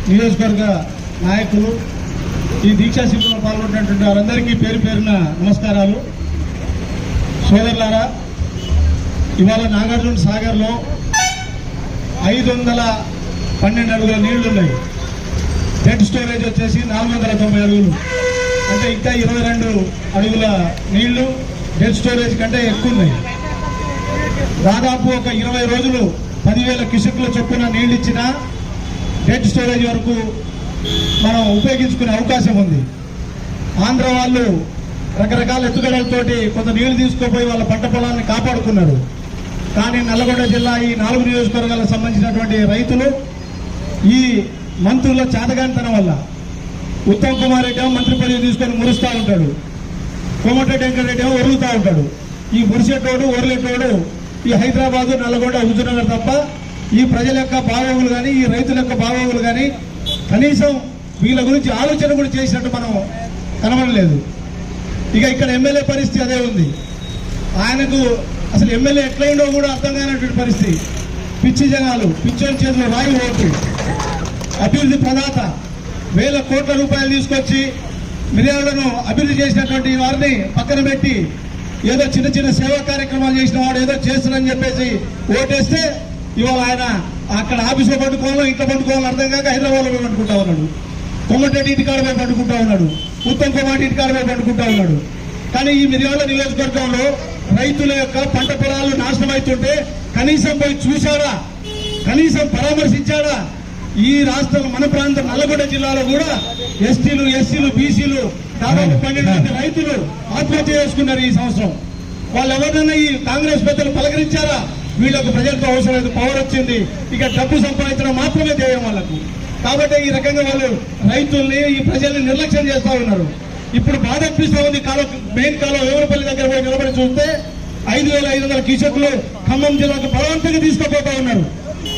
నియోజకవర్గ నాయకులు ఈ దీక్షా శిబిరంలో పాల్గొన్నటువంటి వారందరికీ పేరు పేరున నమస్కారాలు. సోదరులారా, ఇవాళ నాగార్జున సాగర్లో 512 అడుగుల నీళ్లున్నాయి. డెడ్ స్టోరేజ్ వచ్చేసి 490 అడుగులు, అంటే ఇంకా 22 అడుగుల నీళ్లు డెడ్ స్టోరేజ్ కంటే ఎక్కువ ఉన్నాయి. దాదాపు ఒక 20 రోజులు 10,000 క్యూసెక్ల చొప్పున నీళ్లు ఇచ్చినా డెడ్ స్టోరేజ్ వరకు మనం ఉపయోగించుకునే అవకాశం ఉంది. ఆంధ్ర వాళ్ళు రకరకాల ఎత్తుగడలతోటి కొంత నీళ్లు తీసుకుపోయి వాళ్ళ పంట పొలాన్ని కాపాడుకున్నారు. కానీ నల్లగొండ జిల్లా ఈ 4 నియోజకవర్గాలకు సంబంధించినటువంటి రైతులు ఈ మంత్రుల చేతగానితనం వల్ల ఉత్తమ్ కుమార్ రెడ్డి ఏమో మంత్రి పదవి తీసుకొని మురుస్తూ ఉంటాడు, కోమటిరెడ్డి వెంకటరెడ్డి ఏమో ఒరుగుతూ ఉంటాడు. ఈ మురిసేటోడు ఒరలేటోడు ఈ హైదరాబాదు, నల్లగొండ, హుజూర్నగర్ తప్ప ఈ ప్రజల యొక్క బాగోగులు కానీ ఈ రైతుల యొక్క బాగోగులు కానీ కనీసం వీళ్ళ గురించి ఆలోచన కూడా చేసినట్టు మనం కనబడలేదు. ఇక ఇక్కడ ఎమ్మెల్యే పరిస్థితి అదే ఉంది. ఆయనకు అసలు ఎమ్మెల్యే ఎట్లయిందో కూడా అర్థం కానటువంటి పరిస్థితి. పిచ్చి జనాలు, పిచ్చోని చేతులు రాయి ఓటు, అభివృద్ధి ప్రదాత, వేల కోట్ల రూపాయలు తీసుకొచ్చి మిర్యాలను అభివృద్ధి చేసినటువంటి వారిని పక్కన పెట్టి ఏదో చిన్న చిన్న సేవా కార్యక్రమాలు చేసిన వాడు ఏదో చేస్తానని చెప్పేసి ఓటేస్తే ఇవాళ ఆయన అక్కడ ఆఫీసులో పట్టుకోవాలో ఇంట్లో పట్టుకోవాలో అర్థం కాక హైదరాబాద్లో పోయి పట్టుకుంటా ఉన్నాడు. కోమటిరెడ్డి ఇంటికాడ పోయి పట్టుకుంటా ఉన్నాడు, ఉత్తమ్ కుమార్ ఇంటికాడ పోయి పట్టుకుంటా ఉన్నాడు. కానీ ఈ మిర్యాల నియోజకవర్గంలో రైతుల యొక్క పంట పొలాలు నాశనం అవుతుంటే కనీసం పోయి చూశాడా, కనీసం పరామర్శించాడా? ఈ రాష్ట్రం మన ప్రాంతం నల్లగొండ జిల్లాలో కూడా ఎస్టీలు, ఎస్సీలు, బీసీలు దాదాపు 12 మంది రైతులు ఆత్మహత్య చేసుకున్నారు ఈ సంవత్సరం. వాళ్ళు ఎవరినైనా ఈ కాంగ్రెస్ పెద్దలు పలకరించారా? వీళ్ళకు ప్రజలతో అవసరం లేదు, పవర్ వచ్చింది, ఇక డబ్బు సంపాదించడం మాత్రమే ధ్యేయం వాళ్ళకు. కాబట్టి ఈ రకంగా వాళ్ళు రైతుల్ని, ఈ ప్రజల్ని నిర్లక్ష్యం చేస్తా ఉన్నారు. ఇప్పుడు బాధ అనిపిస్తా ఉంది. మెయిన్ కాలం ఎవరిపల్లి దగ్గర పోయి నిలబడి చూస్తే 5,500 క్యూసెక్లు ఖమ్మం జిల్లాకు బలవంతంగా తీసుకుపోతా ఉన్నారు.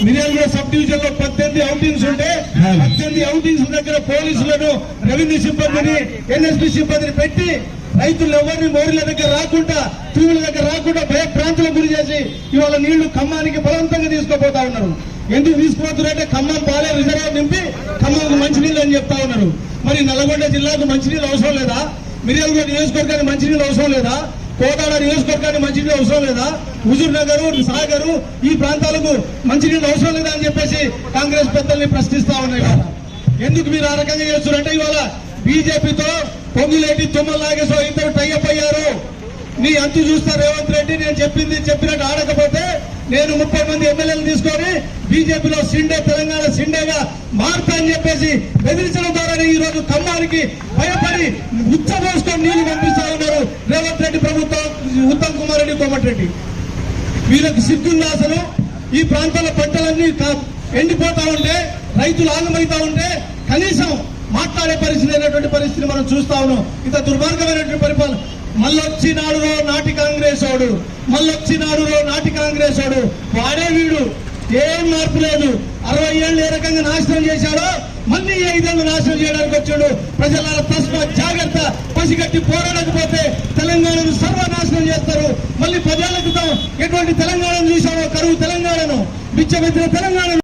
మిర్యాలగూడ సబ్ డివిజన్ లో 18 అవుటింగ్స్ ఉంటే 18 అవుటింగ్స్ దగ్గర పోలీసులను, రెవెన్యూ సిబ్బందిని, ఎన్ఎస్పీ సిబ్బందిని పెట్టి రైతులు ఎవరిని మోరీల దగ్గర రాకుండా, తీవుల దగ్గర రాకుండా భయభ్రాంతులకు గురి చేసి ఇవాళ నీళ్లు ఖమ్మానికి బలవంతంగా తీసుకుపోతా ఉన్నారు. ఎందుకు తీసుకుపోతున్నారంటే ఖమ్మం పాలే రిజర్వ్ నింపి ఖమ్మంకు మంచినీళ్ళు అని చెప్తా ఉన్నారు. మరి నల్లగొండ జిల్లాకు మంచినీళ్ళు అవసరం లేదా? మిర్యాలగూడ నియోజకవర్గానికి మంచినీళ్ళు అవసరం లేదా? కోదాడ నియోజకవర్గానికి మంచినీళ్ళు అవసరం లేదా? హుజూర్ నగర్, సాగర్ ఈ ప్రాంతాలకు మంచినీళ్ళు అవసరం లేదా అని చెప్పేసి కాంగ్రెస్ పెద్దల్ని ప్రశ్నిస్తా ఉన్నాయి. ఎందుకు మీరు ఆ రకంగా చేస్తున్నారంటే ఇవాళ బీజేపీతో పొంగులేటి, తుమ్మల నాగేశ్వరరావు ఇద్దరు టైఅప్ అయ్యారు. నీ అంతు చూస్తా రేవంత్ రెడ్డి, నేను చెప్పినట్టు ఆడకపోతే నేను 30 మంది ఎమ్మెల్యేలు తీసుకొని బీజేపీలో సిండే, తెలంగాణ సిండేగా మారుతా అని చెప్పేసి బెదిరించడం ద్వారానే ఈ రోజు ఖమ్మానికి భయపడి ఉచ్చబోసుకొని నీళ్లు పంపిస్తా ఉన్నారు రేవంత్ రెడ్డి ప్రభుత్వం, ఉత్తమ్ కుమార్ రెడ్డి, కోమటిరెడ్డి. వీళ్ళకి సిగ్గుందా అసలు? ఈ ప్రాంతాల పంటలన్నీ ఎండిపోతా ఉంటే, రైతులు ఆగమవుతా ఉంటే కనీసం మాట్లాడే పరిస్థితి అయినటువంటి పరిస్థితిని మనం చూస్తా ఉన్నాం. ఇంత దుర్మార్గమైనటువంటి పరిపాలన. మళ్ళొచ్చినాడురో నాటి కాంగ్రెస్ వాడు, మళ్ళొచ్చినాడురో నాటి కాంగ్రెస్ వాడు, వాడే వీడు. ఏం మార్పు లేదు. 60 ఏళ్ళు ఏ రకంగా నాశనం చేశాడో మళ్ళీ 5 ఏళ్ళు నాశనం చేయడానికి వచ్చాడు. ప్రజల తస్మా జాగ్రత్త, పసిగట్టి పోరాడకపోతే తెలంగాణను సర్వనాశనం చేస్తారు. మళ్ళీ 10 ఏళ్ల క్రితం ఎటువంటి తెలంగాణను చూశామో, కరువు తెలంగాణను, బిచ్చమెత్తిన తెలంగాణను